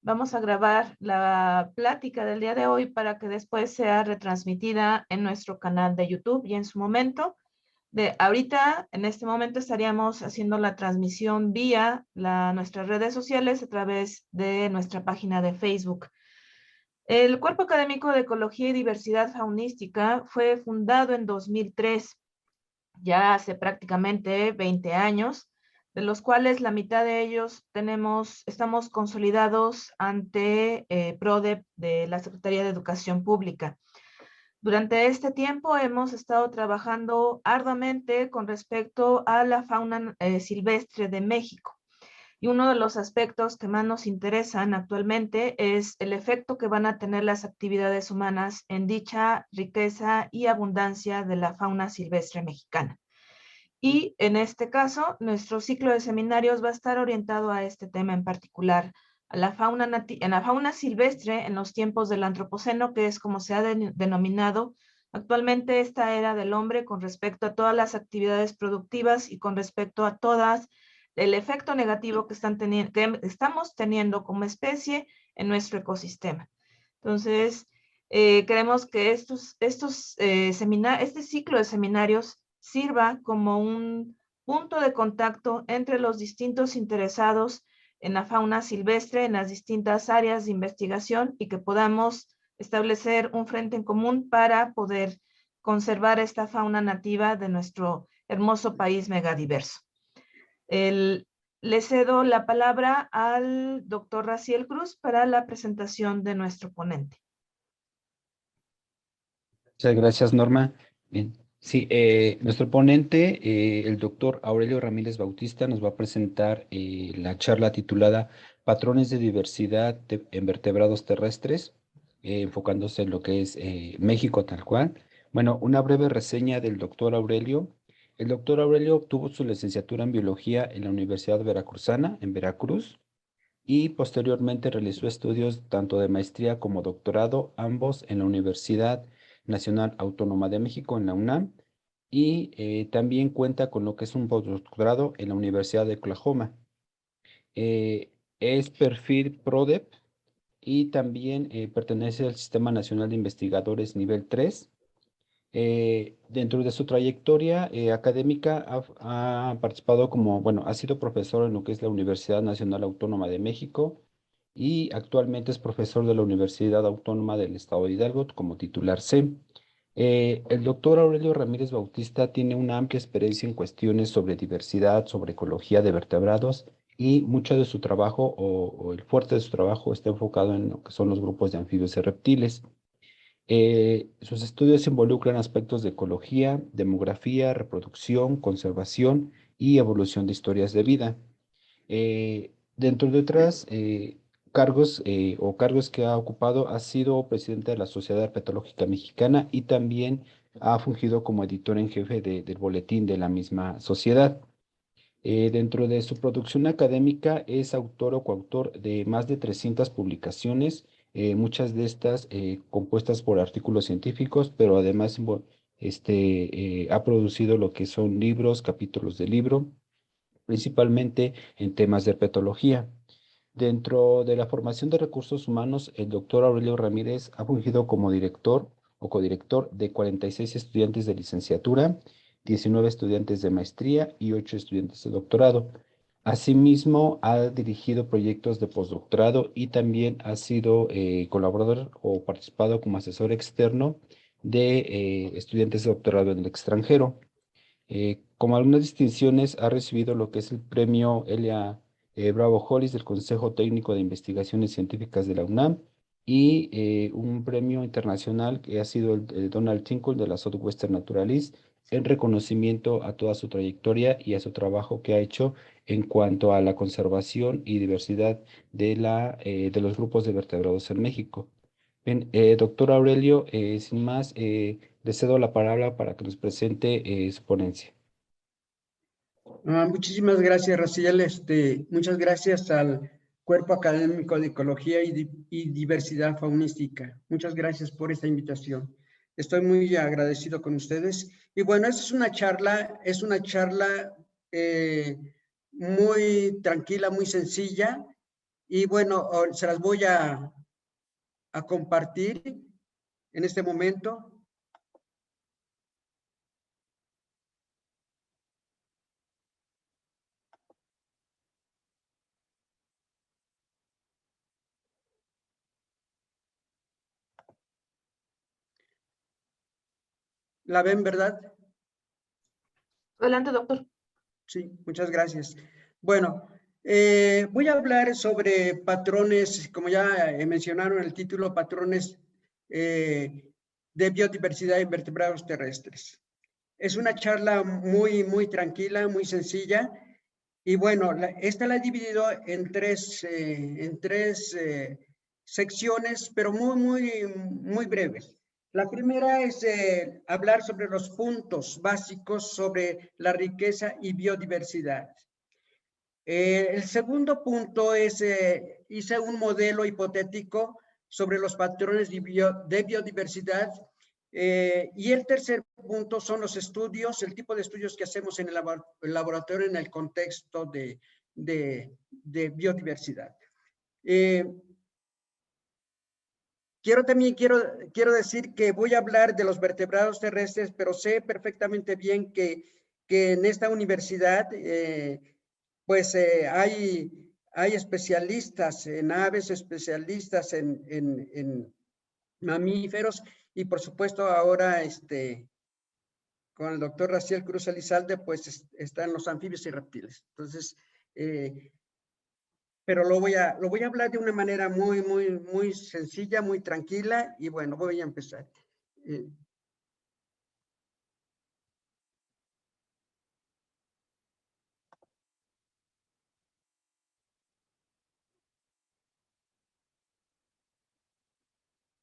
vamos a grabar la plática del día de hoy para que después sea retransmitida en nuestro canal de YouTube y en su momento. En este momento estaríamos haciendo la transmisión vía nuestras redes sociales a través de nuestra página de Facebook. El Cuerpo Académico de Ecología y Diversidad Faunística fue fundado en 2003, ya hace prácticamente 20 años, de los cuales la mitad de ellos estamos consolidados ante PRODEP de la Secretaría de Educación Pública. Durante este tiempo hemos estado trabajando arduamente con respecto a la fauna silvestre de México. Y uno de los aspectos que más nos interesan actualmente es el efecto que van a tener las actividades humanas en dicha riqueza y abundancia de la fauna silvestre mexicana. Y en este caso, nuestro ciclo de seminarios va a estar orientado a este tema en particular, a la fauna silvestre en los tiempos del Antropoceno, que es como se ha denominado actualmente esta era del hombre con respecto a todas las actividades productivas y con respecto a todas el efecto negativo que estamos teniendo como especie en nuestro ecosistema. Entonces, creemos que este ciclo de seminarios sirva como un punto de contacto entre los distintos interesados en la fauna silvestre, en las distintas áreas de investigación y que podamos establecer un frente en común para poder conservar esta fauna nativa de nuestro hermoso país megadiverso. Le cedo la palabra al doctor Raciel Cruz para la presentación de nuestro ponente. Muchas gracias, Norma. Bien. Sí, nuestro ponente, el doctor Aurelio Ramírez Bautista, nos va a presentar la charla titulada Patrones de diversidad en vertebrados terrestres, enfocándose en lo que es México tal cual. Bueno, una breve reseña del doctor Aurelio. El doctor Aurelio obtuvo su licenciatura en biología en la Universidad Veracruzana, en Veracruz, y posteriormente realizó estudios tanto de maestría como doctorado, ambos en la Universidad Nacional Autónoma de México, en la UNAM, y también cuenta con lo que es un postdoctorado en la Universidad de Oklahoma. Es perfil PRODEP y también pertenece al Sistema Nacional de Investigadores nivel 3. Dentro de su trayectoria académica ha participado ha sido profesor en lo que es la Universidad Nacional Autónoma de México y actualmente es profesor de la Universidad Autónoma del Estado de Hidalgo como titular C. El doctor Aurelio Ramírez Bautista tiene una amplia experiencia en cuestiones sobre diversidad, sobre ecología de vertebrados y mucho de su trabajo o el fuerte de su trabajo está enfocado en lo que son los grupos de anfibios y reptiles. Sus estudios involucran aspectos de ecología, demografía, reproducción, conservación y evolución de historias de vida. Dentro de otras cargos que ha ocupado, ha sido presidente de la Sociedad Herpetológica Mexicana y también ha fungido como editor en jefe del boletín de la misma sociedad. Dentro de su producción académica es autor o coautor de más de 300 publicaciones, muchas de estas compuestas por artículos científicos, pero además ha producido lo que son libros, capítulos de libro, principalmente en temas de herpetología. Dentro de la formación de recursos humanos, el doctor Aurelio Ramírez ha fungido como director o codirector de 46 estudiantes de licenciatura, 19 estudiantes de maestría y 8 estudiantes de doctorado. Asimismo, ha dirigido proyectos de postdoctorado y también ha sido colaborador o participado como asesor externo de estudiantes de doctorado en el extranjero. Como algunas distinciones, ha recibido lo que es el premio Elia Bravo Hollis del Consejo Técnico de Investigaciones Científicas de la UNAM y un premio internacional que ha sido el Donald Tinkle de la Southwestern Naturalist en reconocimiento a toda su trayectoria y a su trabajo que ha hecho en cuanto a la conservación y diversidad de los grupos de vertebrados en México. Bien, doctor Aurelio, sin más, le cedo la palabra para que nos presente su ponencia. Muchísimas gracias, Raciel. Muchas gracias al Cuerpo Académico de Ecología y Diversidad Faunística. Muchas gracias por esta invitación. Estoy muy agradecido con ustedes. Y bueno, esta es una charla muy tranquila, muy sencilla, Y bueno, se las voy a compartir en este momento. ¿La ven, verdad? Adelante, doctor. Sí, muchas gracias. Bueno, voy a hablar sobre patrones, como ya mencionaron en el título, patrones de biodiversidad en vertebrados terrestres. Es una charla muy tranquila, muy sencilla. Y bueno, esta la he dividido en tres secciones, pero muy breves. La primera es hablar sobre los puntos básicos sobre la riqueza y biodiversidad. El segundo punto es, hice un modelo hipotético sobre los patrones de biodiversidad. Y el tercer punto son los estudios, el tipo de estudios que hacemos en el laboratorio en el contexto de biodiversidad. Quiero decir que voy a hablar de los vertebrados terrestres, pero sé perfectamente bien que en esta universidad pues hay especialistas en aves, especialistas en mamíferos, y por supuesto ahora con el doctor Raciel Cruz Elizalde, pues están los anfibios y reptiles. Entonces, pero lo voy a hablar de una manera muy sencilla, muy tranquila, y bueno, voy a empezar.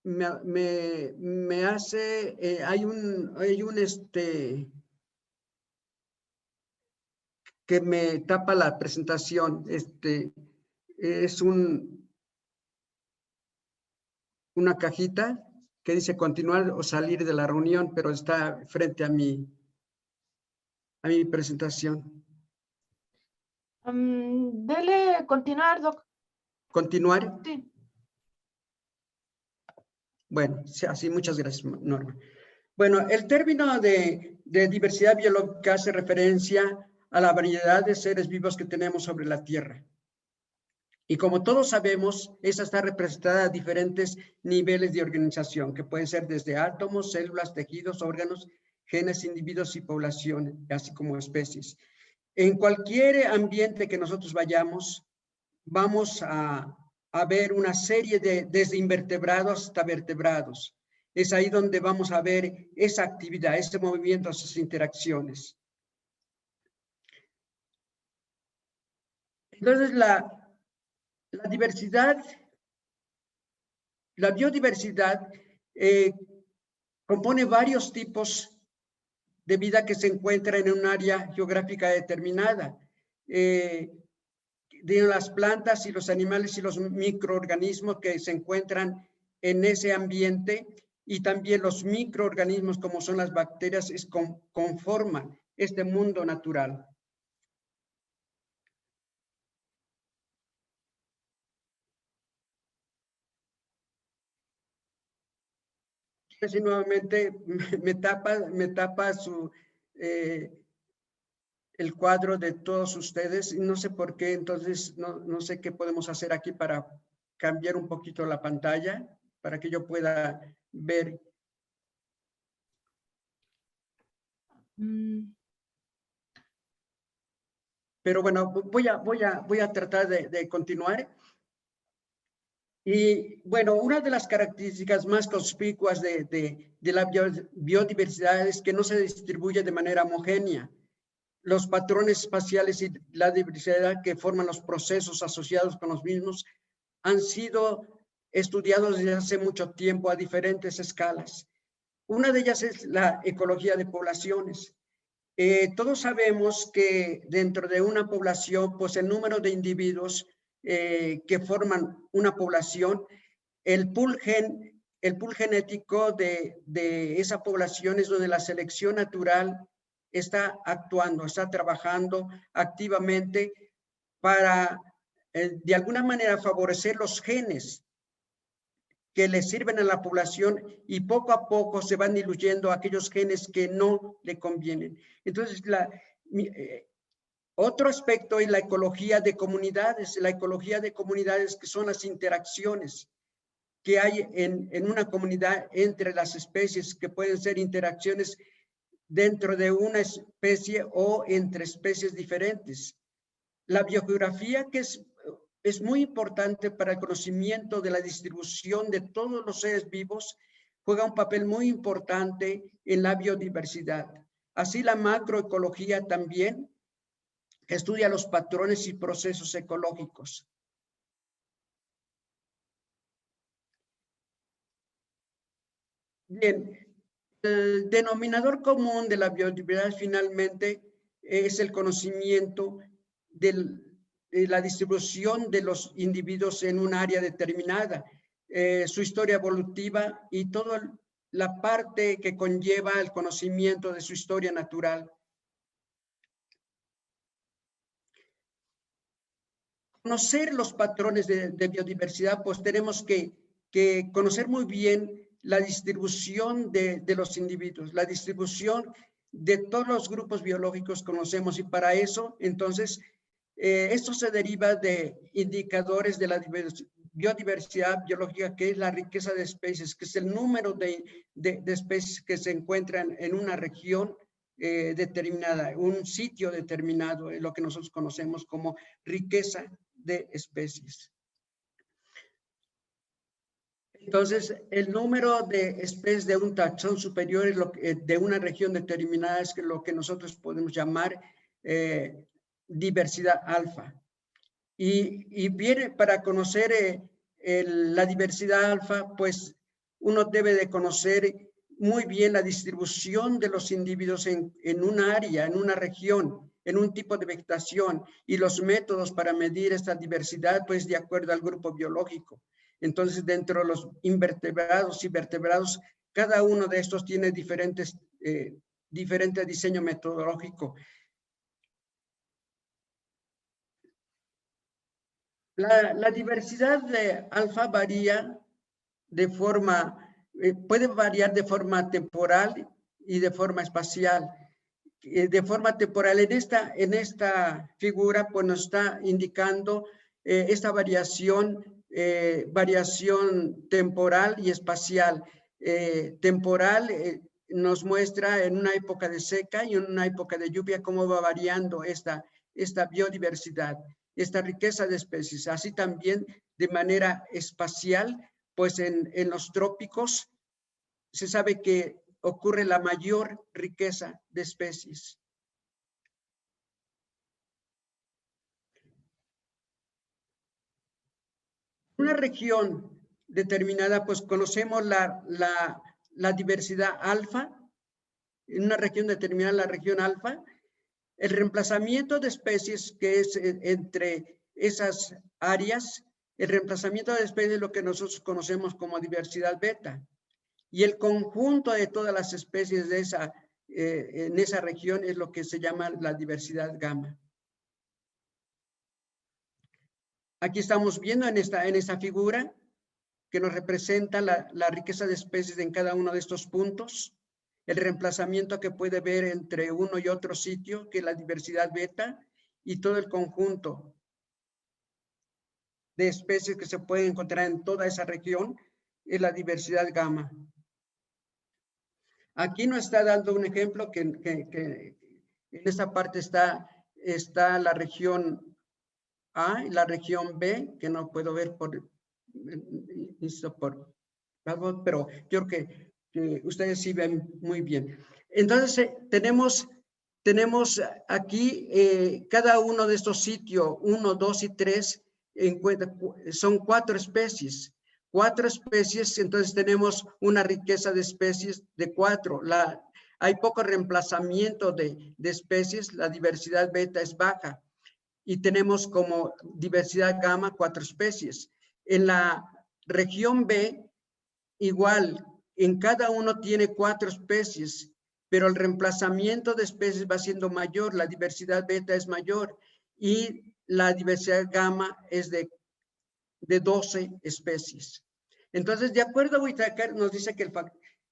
Me hace, hay un que me tapa la presentación, es una cajita que dice continuar o salir de la reunión, pero está frente a mi presentación. Dele continuar, doc. ¿Continuar? Sí. Bueno, así, muchas gracias, Norma. Bueno, el término de diversidad biológica hace referencia a la variedad de seres vivos que tenemos sobre la Tierra. Y como todos sabemos, esa está representada a diferentes niveles de organización, que pueden ser desde átomos, células, tejidos, órganos, genes, individuos y poblaciones, así como especies. En cualquier ambiente que nosotros vayamos, vamos a ver una serie desde invertebrados hasta vertebrados. Es ahí donde vamos a ver esa actividad, ese movimiento, esas interacciones. Entonces, la diversidad, la biodiversidad compone varios tipos de vida que se encuentra en un área geográfica determinada. De las plantas y los animales y los microorganismos que se encuentran en ese ambiente, y también los microorganismos como son las bacterias conforman este mundo natural. Así nuevamente me tapa el cuadro de todos ustedes, y no sé por qué, entonces no sé qué podemos hacer aquí para cambiar un poquito la pantalla para que yo pueda ver. Pero bueno, voy a tratar de continuar. Y bueno, una de las características más conspicuas de la biodiversidad es que no se distribuye de manera homogénea. Los patrones espaciales y la diversidad que forman los procesos asociados con los mismos han sido estudiados desde hace mucho tiempo a diferentes escalas. Una de ellas es la ecología de poblaciones. Todos sabemos que dentro de una población, pues el número de individuos que forman una población, el pool genético de esa población es donde la selección natural está actuando, está trabajando activamente para de alguna manera favorecer los genes que le sirven a la población y poco a poco se van diluyendo aquellos genes que no le convienen. Entonces, otro aspecto es la ecología de comunidades. La ecología de comunidades, que son las interacciones que hay en una comunidad entre las especies, que pueden ser interacciones dentro de una especie o entre especies diferentes. La biogeografía, que es muy importante para el conocimiento de la distribución de todos los seres vivos, juega un papel muy importante en la biodiversidad. Así la macroecología también, que estudia los patrones y procesos ecológicos. Bien, el denominador común de la biodiversidad finalmente es el conocimiento de la distribución de los individuos en un área determinada, su historia evolutiva y toda la parte que conlleva el conocimiento de su historia natural. Conocer los patrones de biodiversidad, pues tenemos que conocer muy bien la distribución de los individuos, la distribución de todos los grupos biológicos conocemos, y para eso, entonces, esto se deriva de indicadores de la biodiversidad biológica, que es la riqueza de especies, que es el número de especies que se encuentran en una región determinada, un sitio determinado, lo que nosotros conocemos como riqueza de especies. Entonces, el número de especies de un taxón superior de una región determinada es lo que nosotros podemos llamar diversidad alfa. Y viene para conocer la diversidad alfa, pues uno debe de conocer muy bien la distribución de los individuos en una área, en una región, en un tipo de vegetación, y los métodos para medir esta diversidad, pues de acuerdo al grupo biológico. Entonces, dentro de los invertebrados y vertebrados, cada uno de estos tiene diferente diseño metodológico. La diversidad de alfa varía de forma, puede variar de forma temporal y de forma espacial. De forma temporal, en esta figura, pues nos está indicando esta variación temporal y espacial. Temporal nos muestra en una época de seca y en una época de lluvia cómo va variando esta biodiversidad, esta riqueza de especies. Así también de manera espacial, pues en los trópicos se sabe que ocurre la mayor riqueza de especies. Una región determinada, pues conocemos la diversidad alfa. En una región determinada, la región alfa, el reemplazamiento de especies que es entre esas áreas, el reemplazamiento de especies es lo que nosotros conocemos como diversidad beta. Y el conjunto de todas las especies de en esa región es lo que se llama la diversidad gamma. Aquí estamos viendo en esta figura que nos representa la riqueza de especies en cada uno de estos puntos, el reemplazamiento que puede ver entre uno y otro sitio, que es la diversidad beta, y todo el conjunto de especies que se pueden encontrar en toda esa región es la diversidad gamma. Aquí nos está dando un ejemplo que en esta parte está la región A y la región B, que no puedo ver pero yo creo que ustedes sí ven muy bien. Entonces, tenemos aquí cada uno de estos sitios, 1, 2 y 3, son 4 especies. 4 especies, entonces tenemos una riqueza de especies de 4. Hay poco reemplazamiento de especies, la diversidad beta es baja. Y tenemos como diversidad gamma 4 especies. En la región B, igual, en cada uno tiene 4 especies, pero el reemplazamiento de especies va siendo mayor, la diversidad beta es mayor. Y la diversidad gamma es de 12 especies. Entonces, de acuerdo a Whitaker, nos dice que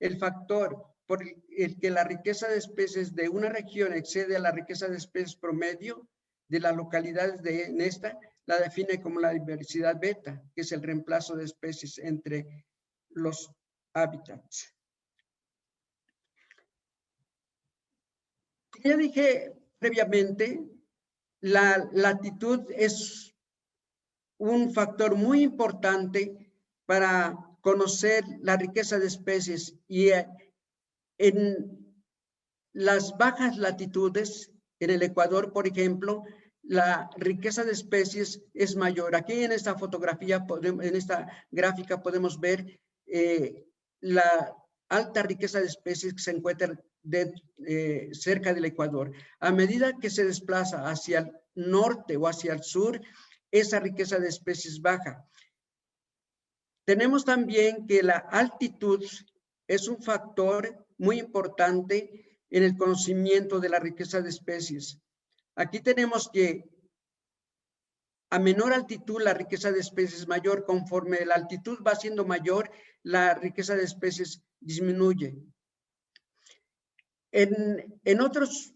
el factor por el que la riqueza de especies de una región excede a la riqueza de especies promedio de las localidades en esta, la define como la diversidad beta, que es el reemplazo de especies entre los hábitats. Ya dije previamente, la latitud es un factor muy importante para conocer la riqueza de especies, y en las bajas latitudes, en el Ecuador, por ejemplo, la riqueza de especies es mayor. Aquí en esta fotografía, en esta gráfica podemos ver la alta riqueza de especies que se encuentra cerca del Ecuador. A medida que se desplaza hacia el norte o hacia el sur, esa riqueza de especies baja. Tenemos también que la altitud es un factor muy importante en el conocimiento de la riqueza de especies. Aquí tenemos que a menor altitud la riqueza de especies es mayor, conforme la altitud va siendo mayor, la riqueza de especies disminuye. En otros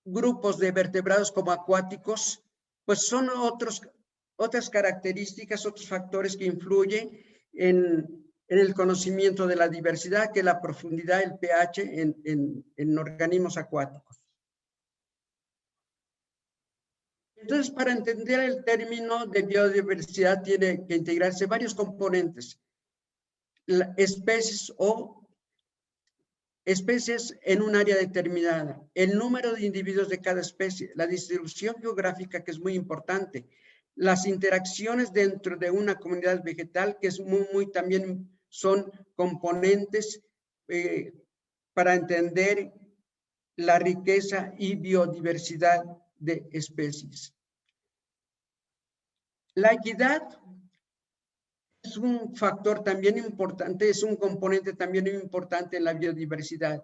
grupos de vertebrados como acuáticos, pues son otras características, otros factores que influyen en el conocimiento de la diversidad, que es la profundidad, el pH en organismos acuáticos. Entonces, para entender el término de biodiversidad tiene que integrarse varios componentes, especies en un área determinada, el número de individuos de cada especie, la distribución geográfica, que es muy importante, las interacciones dentro de una comunidad vegetal, que es también son componentes para entender la riqueza y biodiversidad de especies. La equidad es un factor también importante, es un componente también importante en la biodiversidad,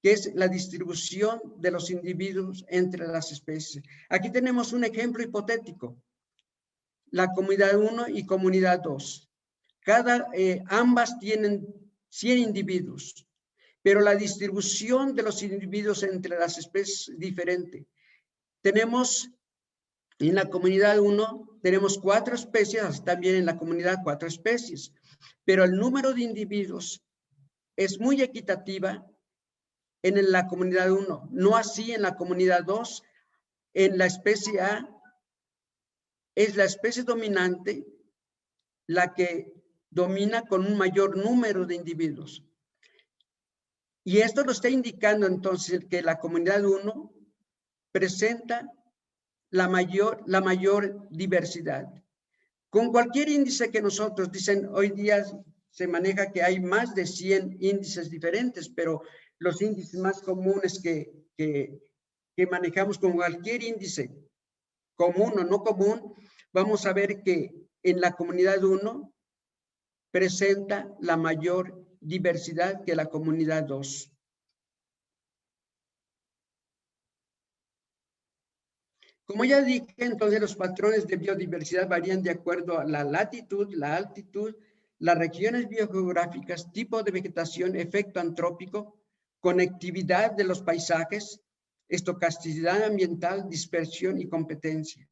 que es la distribución de los individuos entre las especies. Aquí tenemos un ejemplo hipotético, la comunidad 1 y comunidad 2. Ambas tienen 100 individuos, pero la distribución de los individuos entre las especies es diferente. Tenemos en la comunidad 1, tenemos 4 especies, también en la comunidad 4 especies, pero el número de individuos es muy equitativa en la comunidad 1, no así en la comunidad 2. En la especie A es la especie dominante la que domina con un mayor número de individuos. Y esto nos está indicando entonces que la comunidad 1 presenta la mayor diversidad. Con cualquier índice que nosotros dicen, hoy día se maneja que hay más de 100 índices diferentes, pero los índices más comunes que manejamos con cualquier índice, común o no común, vamos a ver que en la comunidad 1 presenta la mayor diversidad que la comunidad 2. Como ya dije, entonces los patrones de biodiversidad varían de acuerdo a la latitud, la altitud, las regiones biogeográficas, tipo de vegetación, efecto antrópico, conectividad de los paisajes, estocasticidad ambiental, dispersión y competencia.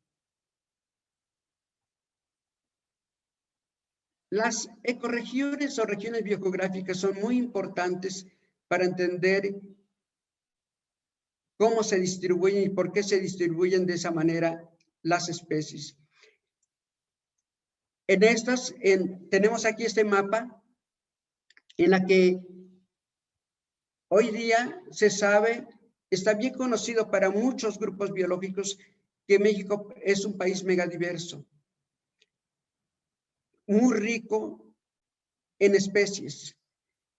Las ecorregiones o regiones biogeográficas son muy importantes para entender cómo se distribuyen y por qué se distribuyen de esa manera las especies. En estas, tenemos aquí este mapa en la que hoy día se sabe, está bien conocido para muchos grupos biológicos, que México es un país megadiverso, muy rico en especies.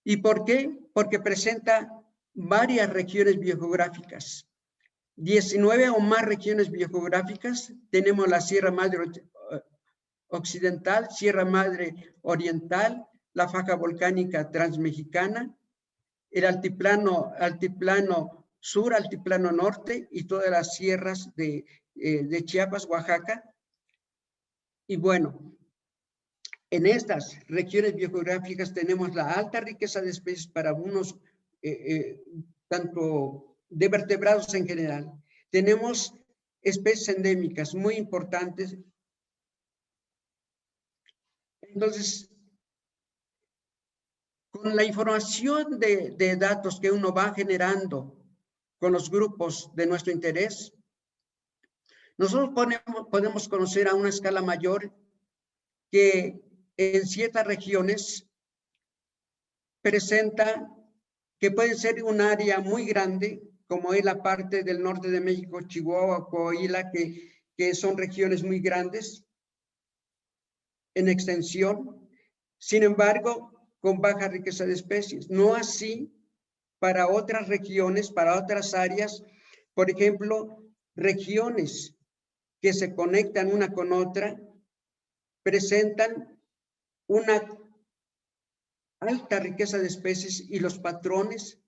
¿Y por qué? Porque presenta varias regiones biogeográficas, 19 o más regiones biogeográficas. Tenemos la Sierra Madre Occidental, Sierra Madre Oriental, la faja volcánica transmexicana, el altiplano sur, altiplano norte y todas las sierras de Chiapas, Oaxaca. Y bueno, en estas regiones biogeográficas tenemos la alta riqueza de especies para unos, tanto de vertebrados en general. Tenemos especies endémicas muy importantes. Entonces, con la información de datos que uno va generando con los grupos de nuestro interés, nosotros podemos conocer a una escala mayor que en ciertas regiones presenta que puede ser un área muy grande, como es la parte del norte de México, Chihuahua, Coahuila, que son regiones muy grandes en extensión, sin embargo, con baja riqueza de especies. No así para otras regiones, para otras áreas, por ejemplo, regiones que se conectan una con otra, presentan una alta riqueza de especies y los patrones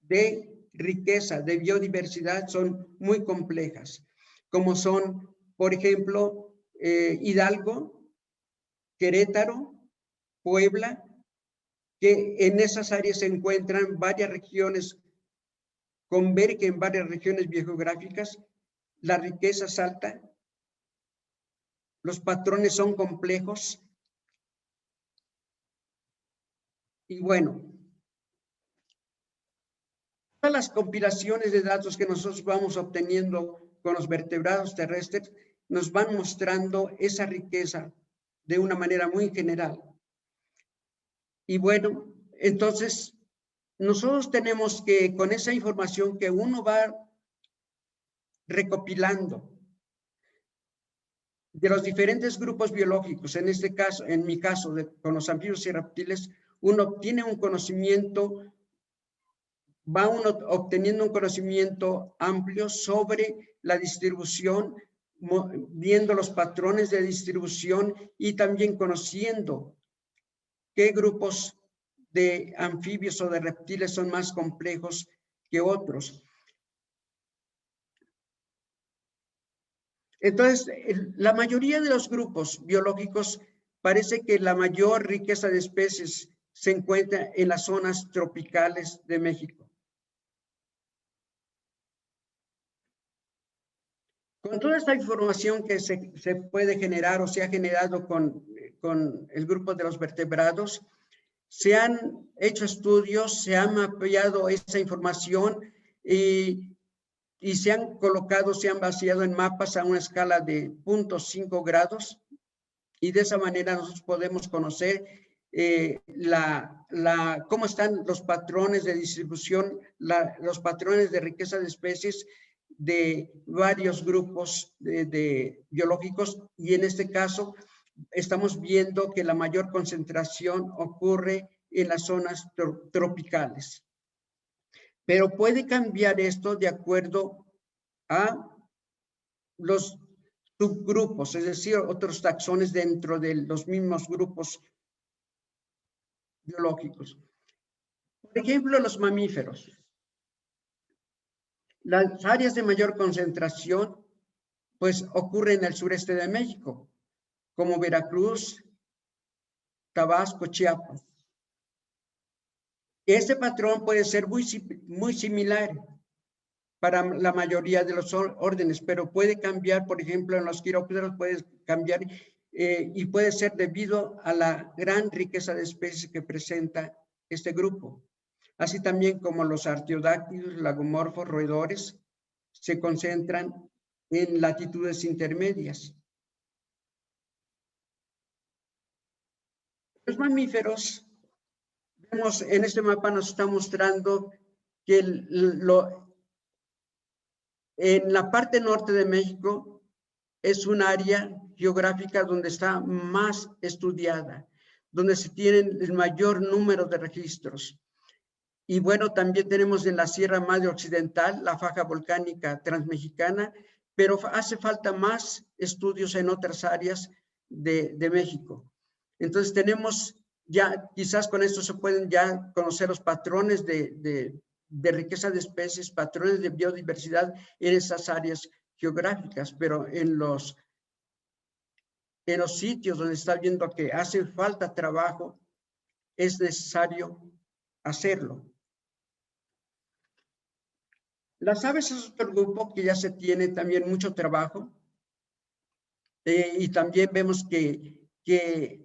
de riqueza, de biodiversidad son muy complejas, como son, por ejemplo, Hidalgo, Querétaro, Puebla, que en esas áreas se encuentran varias regiones, convergen varias regiones biogeográficas, la riqueza es alta, los patrones son complejos. Y bueno, todas las compilaciones de datos que nosotros vamos obteniendo con los vertebrados terrestres nos van mostrando esa riqueza de una manera muy general. Y bueno, entonces nosotros tenemos que, con esa información que uno va recopilando de los diferentes grupos biológicos, en este caso, en mi caso, con los anfibios y reptiles, uno obtiene un conocimiento, va uno obteniendo un conocimiento amplio sobre la distribución, viendo los patrones de distribución y también conociendo qué grupos de anfibios o de reptiles son más complejos que otros. Entonces, la mayoría de los grupos biológicos parece que la mayor riqueza de especies se encuentra en las zonas tropicales de México. Con toda esta información que se puede generar o se ha generado con el grupo de los vertebrados, se han hecho estudios, se ha mapeado esa información y se han colocado, se han vaciado en mapas a una escala de 0.5 grados y de esa manera nosotros podemos conocer cómo están los patrones de distribución, los patrones de riqueza de especies de varios grupos biológicos, y en este caso estamos viendo que la mayor concentración ocurre en las zonas tropicales. Pero puede cambiar esto de acuerdo a los subgrupos, es decir, otros taxones dentro de los mismos grupos biológicos. Por ejemplo, los mamíferos. Las áreas de mayor concentración, pues, ocurren en el sureste de México, como Veracruz, Tabasco, Chiapas. Este patrón puede ser muy similar para la mayoría de los órdenes, pero puede cambiar, por ejemplo, en los quirópteros puede cambiar y puede ser debido a la gran riqueza de especies que presenta este grupo. Así también como los artiodáctilos, lagomorfos, roedores, se concentran en latitudes intermedias. Los mamíferos, vemos en este mapa nos está mostrando que en la parte norte de México es un área geográfica donde está más estudiada, donde se tienen el mayor número de registros. Y bueno, también tenemos en la Sierra Madre Occidental la faja volcánica transmexicana, pero hace falta más estudios en otras áreas de México. Entonces tenemos ya, quizás con esto se pueden ya conocer los patrones de de riqueza de especies, patrones de biodiversidad en esas áreas geográficas, pero en los sitios donde está viendo que hace falta trabajo, es necesario hacerlo. Las aves es otro grupo que ya se tiene también mucho trabajo, y también vemos que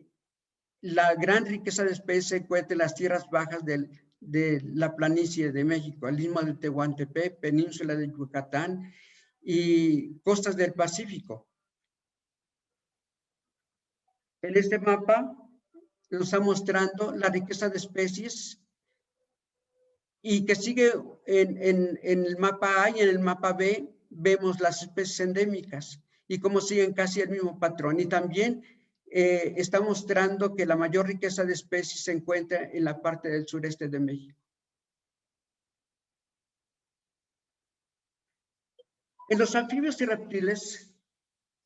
la gran riqueza de especies se encuentra en las tierras bajas de la planicie de México, el istmo de Tehuantepec, península de Yucatán y costas del Pacífico. En este mapa nos está mostrando la riqueza de especies y que sigue en el mapa A y en el mapa B vemos las especies endémicas y cómo siguen casi el mismo patrón. Y también está mostrando que la mayor riqueza de especies se encuentra en la parte del sureste de México. En los anfibios y reptiles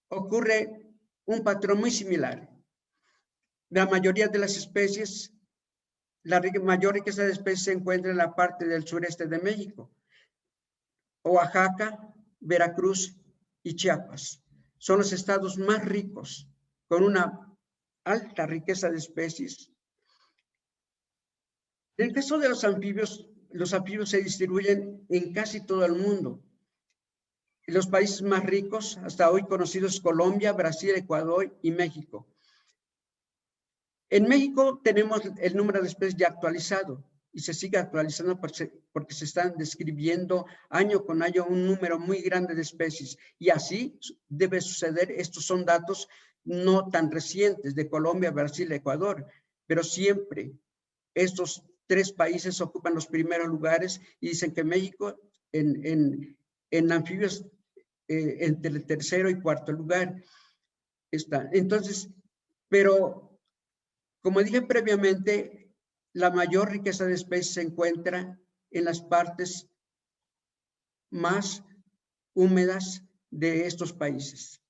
ocurre un patrón muy similar. La mayoría de las especies, la mayor riqueza de especies se encuentra en la parte del sureste de México. Oaxaca, Veracruz y Chiapas son los estados más ricos, con una alta riqueza de especies. En el caso de los anfibios se distribuyen en casi todo el mundo. Los países más ricos hasta hoy conocidos Colombia, Brasil, Ecuador y México. En México tenemos el número de especies ya actualizado y se sigue actualizando porque se están describiendo año con año un número muy grande de especies y así debe suceder. Estos son datos no tan recientes de Colombia, Brasil, Ecuador, pero siempre estos tres países ocupan los primeros lugares y dicen que México en anfibios entre el tercero y cuarto lugar está. Entonces, pero como dije previamente, la mayor riqueza de especies se encuentra en las partes más húmedas de estos países.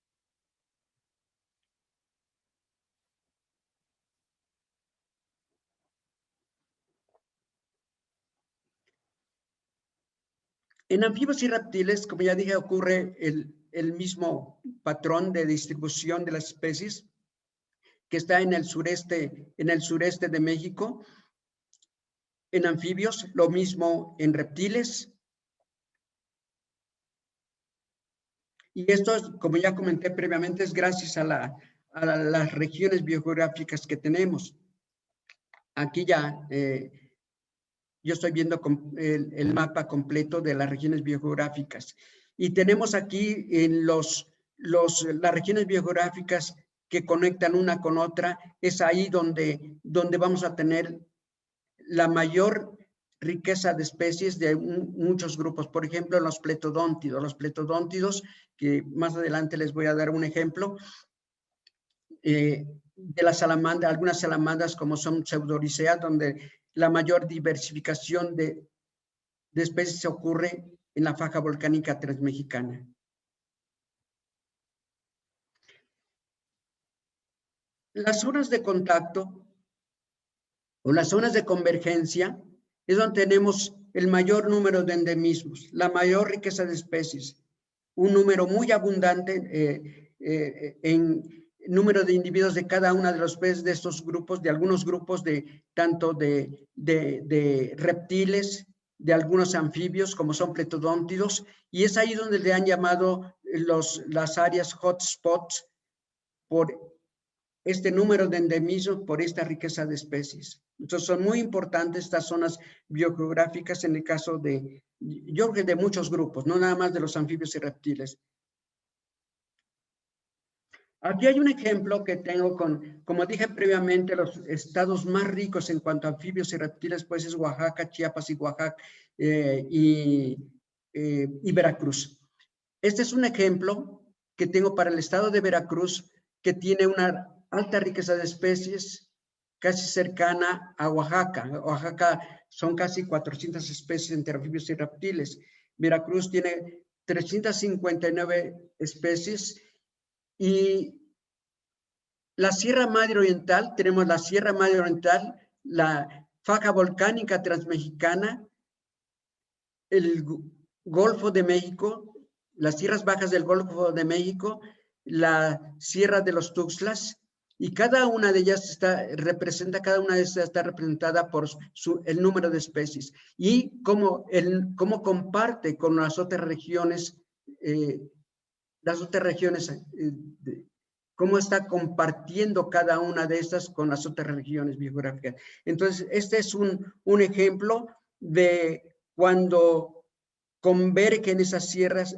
En anfibios y reptiles, como ya dije, ocurre el mismo patrón de distribución de las especies que está en el sureste de México. En anfibios, lo mismo en reptiles. Y esto, como ya comenté previamente, es gracias a las regiones biogeográficas que tenemos. Aquí ya yo estoy viendo el mapa completo de las regiones biogeográficas. Y tenemos aquí en las regiones biogeográficas que conectan una con otra, es ahí donde vamos a tener la mayor riqueza de especies de muchos grupos. Por ejemplo, los pletodóntidos, que más adelante les voy a dar un ejemplo, de las salamandras, algunas salamandras como son Pseudoricea, donde la mayor diversificación de especies ocurre en la faja volcánica transmexicana. Las zonas de contacto o las zonas de convergencia es donde tenemos el mayor número de endemismos, la mayor riqueza de especies, un número muy abundante en número de individuos de cada una de los especies de estos grupos, de algunos grupos tanto de reptiles, de algunos anfibios como son pletodóntidos, y es ahí donde le han llamado las áreas hotspots por este número de endemismos, por esta riqueza de especies. Entonces son muy importantes estas zonas biogeográficas en el caso yo creo que de muchos grupos, no nada más de los anfibios y reptiles. Aquí hay un ejemplo que tengo como dije previamente, los estados más ricos en cuanto a anfibios y reptiles, pues es Oaxaca, Chiapas y Oaxaca y Veracruz. Este es un ejemplo que tengo para el estado de Veracruz, que tiene una alta riqueza de especies, casi cercana a Oaxaca. Oaxaca son casi 400 especies entre anfibios y reptiles. Veracruz tiene 359 especies. Y la Sierra Madre Oriental, tenemos la Sierra Madre Oriental, la faja volcánica transmexicana, el Golfo de México, las tierras bajas del Golfo de México, la Sierra de los Tuxtlas, y cada una de ellas está representada por el número de especies y cómo comparte con las otras regiones, cómo está compartiendo cada una de estas con las otras regiones biogeográficas. Entonces, este es un ejemplo de cuando convergen esas sierras,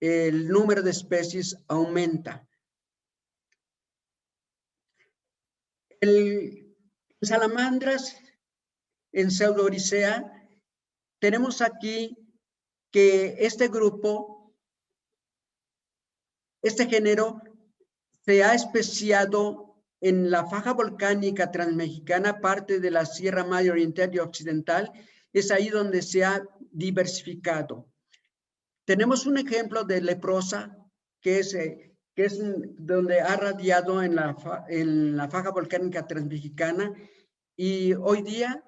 el número de especies aumenta. En salamandras, en Pseudoericea, tenemos aquí que este grupo, este género, se ha especiado en la faja volcánica transmexicana, parte de la Sierra Madre Oriental y Occidental. Es ahí donde se ha diversificado. Tenemos un ejemplo de leprosa, que es donde ha radiado en la faja volcánica transmexicana, y hoy día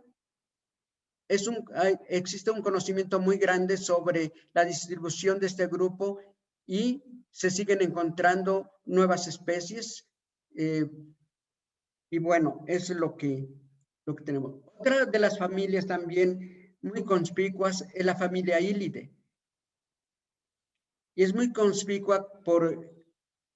existe un conocimiento muy grande sobre la distribución de este grupo y se siguen encontrando nuevas especies. Y bueno, eso es lo que tenemos. Otra de las familias también muy conspicuas es la familia Illide. Y es muy conspicua por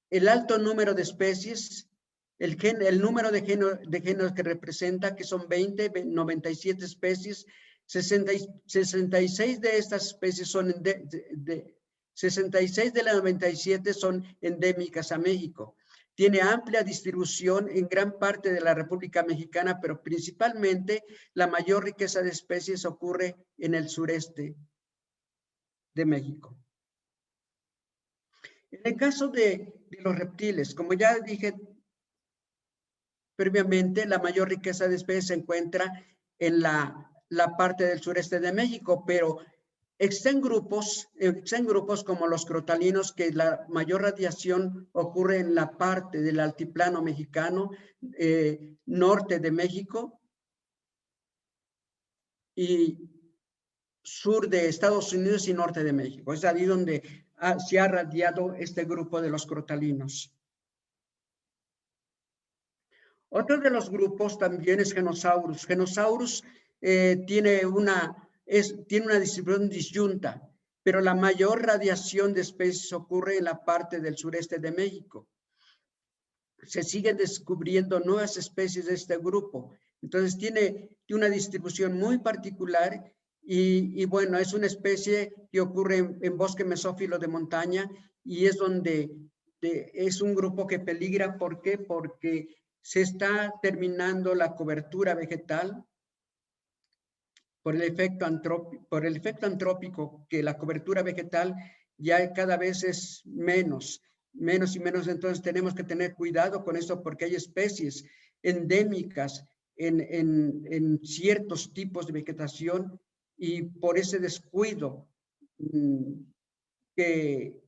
el alto número de especies, el número de géneros que representa, que son 97 especies, 66 de estas especies son 66 de las 97 son endémicas a México. Tiene amplia distribución en gran parte de la República Mexicana, pero principalmente la mayor riqueza de especies ocurre en el sureste de México. En el caso de los reptiles, como ya dije previamente, la mayor riqueza de especies se encuentra en la parte del sureste de México, pero existen grupos como los crotalinos, que la mayor radiación ocurre en la parte del altiplano mexicano, norte de México y sur de Estados Unidos y norte de México. Es ahí donde se ha radiado este grupo de los crotalinos. Otro de los grupos también es Genosaurus. Genosaurus tiene una distribución disyunta, pero la mayor radiación de especies ocurre en la parte del sureste de México. Se siguen descubriendo nuevas especies de este grupo. Entonces tiene una distribución muy particular y bueno, es una especie que ocurre en bosque mesófilo de montaña y es donde es un grupo que peligra. ¿Por qué? Porque se está terminando la cobertura vegetal por el efecto antrópico, que la cobertura vegetal ya cada vez es menos y menos. Entonces tenemos que tener cuidado con esto, porque hay especies endémicas en ciertos tipos de vegetación, y por ese descuido que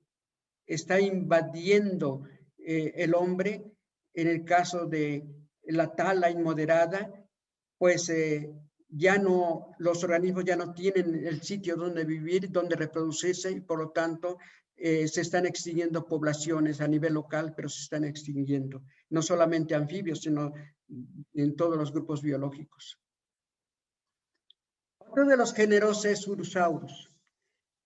está invadiendo el hombre, en el caso de la tala inmoderada, pues ya no, los organismos ya no tienen el sitio donde vivir, donde reproducirse, y por lo tanto se están extinguiendo poblaciones a nivel local, pero se están extinguiendo, no solamente anfibios, sino en todos los grupos biológicos. Otro de los géneros es Urosaurus.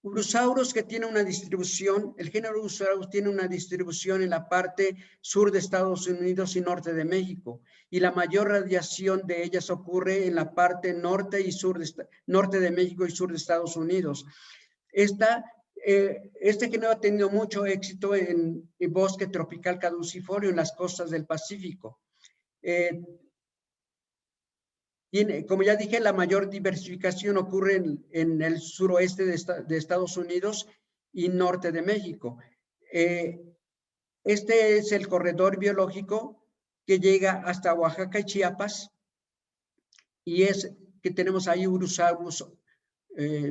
Urosaurus, que tiene una distribución, el género Urosaurus tiene una distribución en la parte sur de Estados Unidos y norte de México, y la mayor radiación de ellas ocurre en la parte norte y sur norte de México y sur de Estados Unidos. Este género ha tenido mucho éxito en el bosque tropical caducifolio en las costas del Pacífico. Como ya dije, la mayor diversificación ocurre en el suroeste de Estados Unidos y norte de México. Este es el corredor biológico que llega hasta Oaxaca y Chiapas, y es que tenemos ahí Urosaurus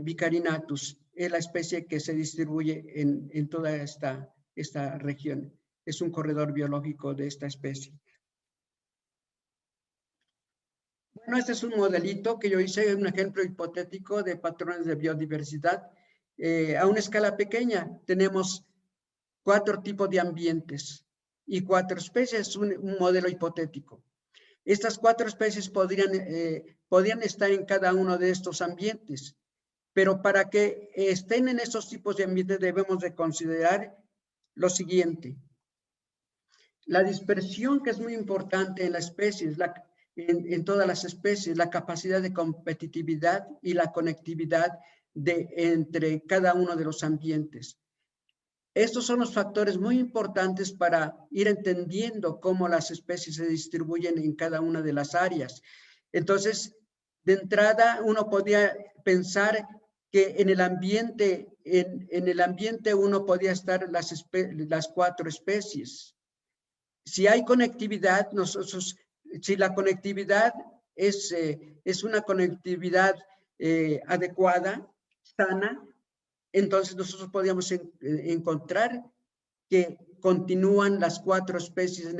vicarinatus, es la especie que se distribuye en toda esta región. Es un corredor biológico de esta especie. Bueno, este es un modelito que yo hice, un ejemplo hipotético de patrones de biodiversidad. A una escala pequeña tenemos 4 tipos de ambientes y 4 especies, un modelo hipotético. Estas 4 especies podrían estar en cada uno de estos ambientes, pero para que estén en estos tipos de ambientes debemos de considerar lo siguiente. La dispersión, que es muy importante en las especies, en todas las especies, la capacidad de competitividad y la conectividad entre cada uno de los ambientes. Estos son los factores muy importantes para ir entendiendo cómo las especies se distribuyen en cada una de las áreas. Entonces, de entrada, uno podría pensar que en el ambiente uno podía estar las 4 especies. Si hay conectividad, si la conectividad es una conectividad adecuada, sana, entonces nosotros podríamos encontrar que continúan las 4 especies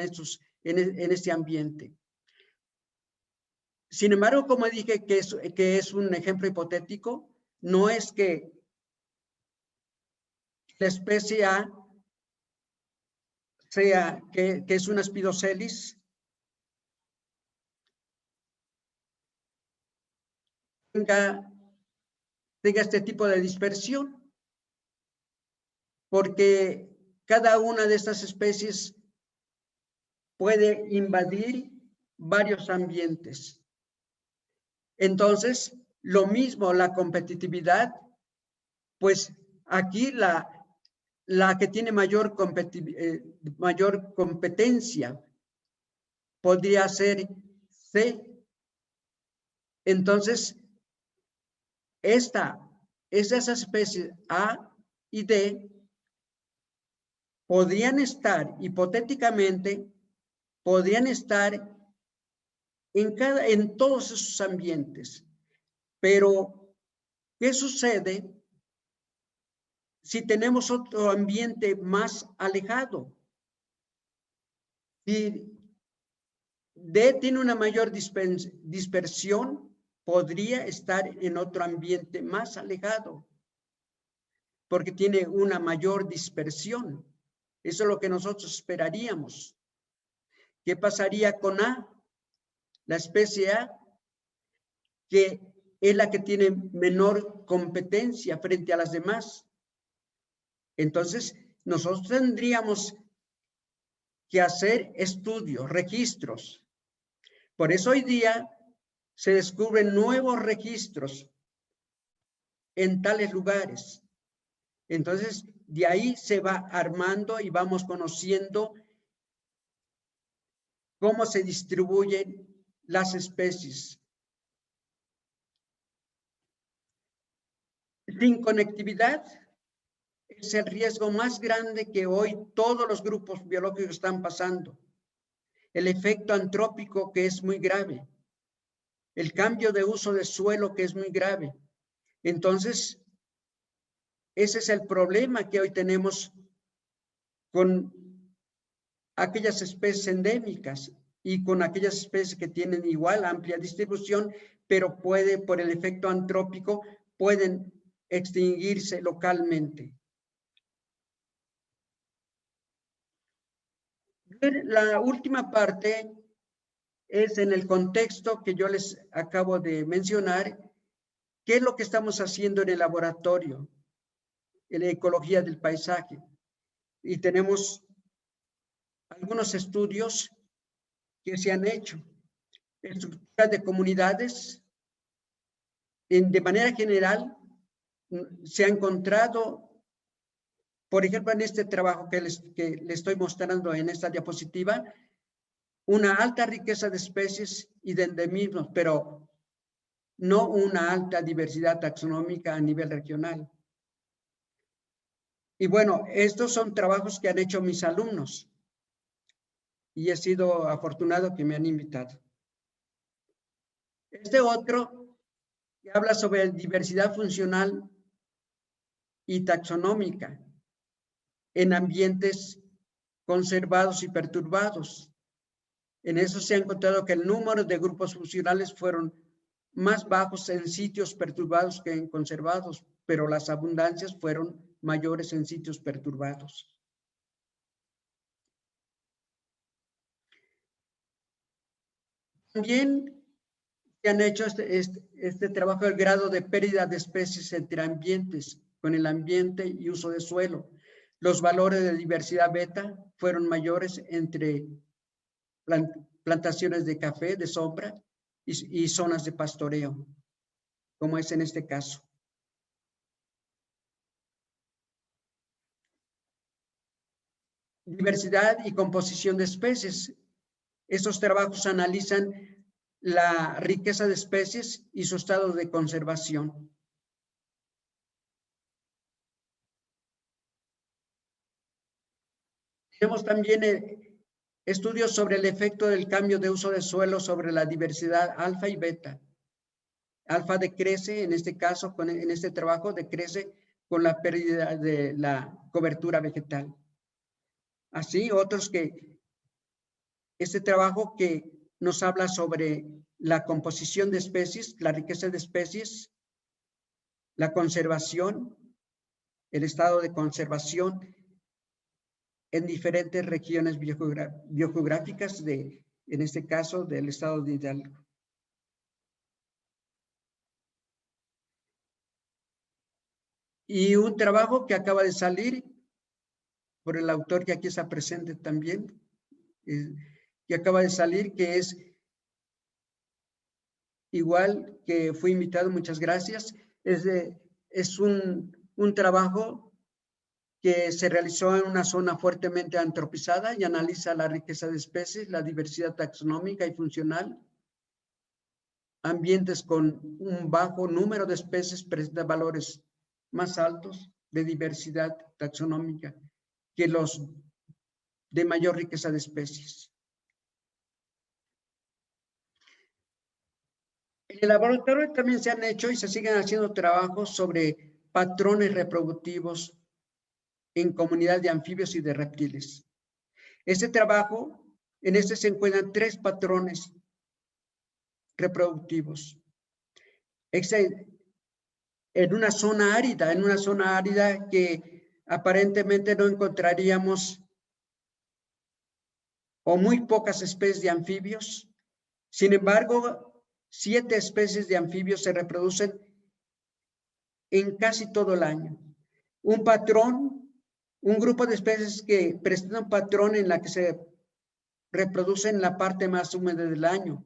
en este ambiente. Sin embargo, como dije que es un ejemplo hipotético, no es que la especie A sea que es una Spidocelis, tenga este tipo de dispersión, porque cada una de estas especies puede invadir varios ambientes. Entonces, lo mismo la competitividad, pues aquí la que tiene mayor competencia podría ser C. Entonces, esas especies A y D podrían estar, hipotéticamente, podrían estar en todos esos ambientes. Pero, ¿qué sucede si tenemos otro ambiente más alejado? Si D tiene una mayor dispersión, podría estar en otro ambiente más alejado, porque tiene una mayor dispersión. Eso es lo que nosotros esperaríamos. ¿Qué pasaría con A? La especie A, que es la que tiene menor competencia frente a las demás. Entonces, nosotros tendríamos que hacer estudios, registros. Por eso hoy día se descubren nuevos registros en tales lugares. Entonces, de ahí se va armando y vamos conociendo cómo se distribuyen las especies. Sin conectividad es el riesgo más grande que hoy todos los grupos biológicos están pasando. El efecto antrópico, que es muy grave. El cambio de uso de suelo, que es muy grave. Entonces, ese es el problema que hoy tenemos con aquellas especies endémicas y con aquellas especies que tienen igual amplia distribución, pero por el efecto antrópico, pueden extinguirse localmente. La última parte es en el contexto que yo les acabo de mencionar. ¿Qué es lo que estamos haciendo en el laboratorio, en la ecología del paisaje? Y tenemos algunos estudios que se han hecho. Estructuras de comunidades, de manera general, se ha encontrado, por ejemplo, en este trabajo que les estoy mostrando en esta diapositiva, una alta riqueza de especies y de endemismos, pero no una alta diversidad taxonómica a nivel regional. Y bueno, estos son trabajos que han hecho mis alumnos y he sido afortunado que me han invitado. Este otro que habla sobre diversidad funcional y taxonómica en ambientes conservados y perturbados. En eso se ha encontrado que el número de grupos funcionales fueron más bajos en sitios perturbados que en conservados, pero las abundancias fueron mayores en sitios perturbados. También se han hecho este trabajo del grado de pérdida de especies entre ambientes, con el ambiente y uso de suelo. Los valores de diversidad beta fueron mayores entre plantaciones de café de sombra y zonas de pastoreo, como es en este caso. Diversidad y composición de especies. Estos trabajos analizan la riqueza de especies y su estado de conservación. Tenemos también estudios sobre el efecto del cambio de uso de suelo sobre la diversidad alfa y beta. Alfa decrece, en este caso, en este trabajo, decrece con la pérdida de la cobertura vegetal. Así, este trabajo que nos habla sobre la composición de especies, la riqueza de especies, la conservación, el estado de conservación en diferentes regiones biogeográficas en este caso, del estado de Hidalgo. Y un trabajo que acaba de salir por el autor que aquí está presente también, que acaba de salir, que es igual que fui invitado, muchas gracias. Es un trabajo que se realizó en una zona fuertemente antropizada y analiza la riqueza de especies, la diversidad taxonómica y funcional. Ambientes con un bajo número de especies presentan valores más altos de diversidad taxonómica que los de mayor riqueza de especies. En el laboratorio también se han hecho y se siguen haciendo trabajos sobre patrones reproductivos en comunidad de anfibios y de reptiles. Este trabajo, en este se encuentran 3 patrones reproductivos. En una zona árida que aparentemente no encontraríamos o muy pocas especies de anfibios. Sin embargo, 7 especies de anfibios se reproducen en casi todo el año. Un grupo de especies que presentan un patrón en la que se reproducen en la parte más húmeda del año.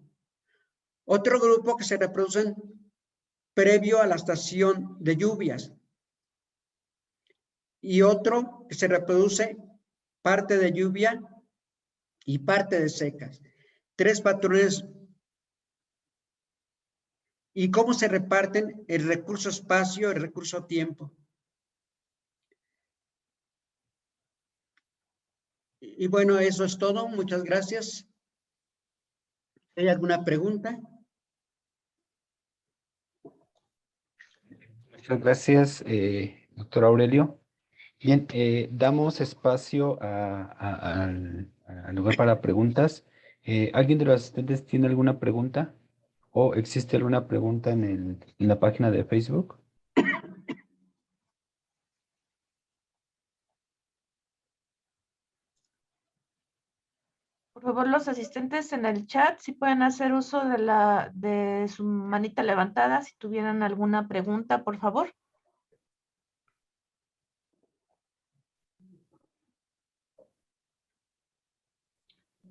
Otro grupo que se reproducen previo a la estación de lluvias. Y otro que se reproduce parte de lluvia y parte de secas. 3 patrones. ¿Y cómo se reparten el recurso espacio, el recurso tiempo? Y bueno, eso es todo. Muchas gracias. ¿Hay alguna pregunta? Muchas gracias, doctor Aurelio. Bien, damos espacio al lugar para preguntas. ¿Alguien de los asistentes tiene alguna pregunta? ¿O existe alguna pregunta en la página de Facebook? Por favor, los asistentes en el chat, si pueden hacer uso de su manita levantada, si tuvieran alguna pregunta, por favor.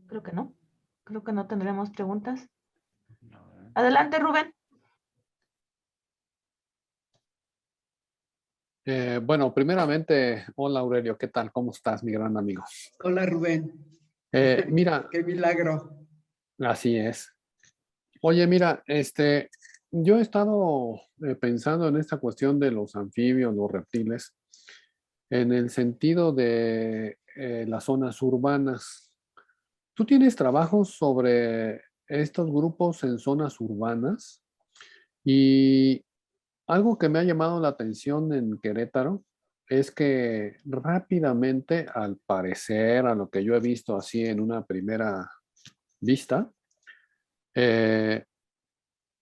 Creo que no. Creo que no tendremos preguntas. Adelante, Rubén. Bueno, primeramente, hola Aurelio, ¿qué tal? ¿Cómo estás, mi gran amigo? Hola, Rubén. Mira, Qué milagro. así es. Oye, mira, yo he estado pensando en esta cuestión de los anfibios, los reptiles, en el sentido de las zonas urbanas. ¿Tú tienes trabajos sobre estos grupos en zonas urbanas? Y algo que me ha llamado la atención en Querétaro es que rápidamente, al parecer, a lo que yo he visto así en una primera vista,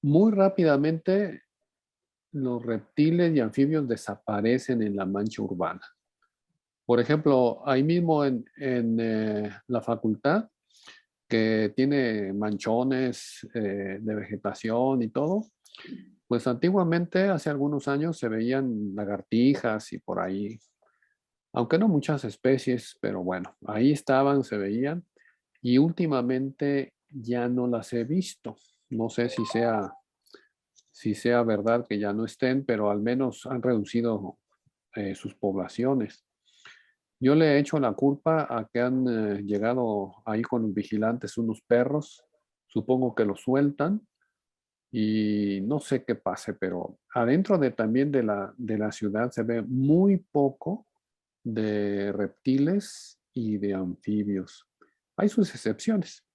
muy rápidamente los reptiles y anfibios desaparecen en la mancha urbana. Por ejemplo, ahí mismo en la facultad, que tiene manchones de vegetación y todo, pues antiguamente, hace algunos años, se veían lagartijas y por ahí, aunque no muchas especies, pero bueno, ahí estaban, se veían, y últimamente ya no las he visto. No sé si sea verdad que ya no estén, pero al menos han reducido sus poblaciones. Yo le he hecho la culpa a que han llegado ahí con los vigilantes unos perros, supongo que los sueltan y no sé qué pase, pero adentro también de la ciudad se ve muy poco de reptiles y de anfibios. Hay sus excepciones,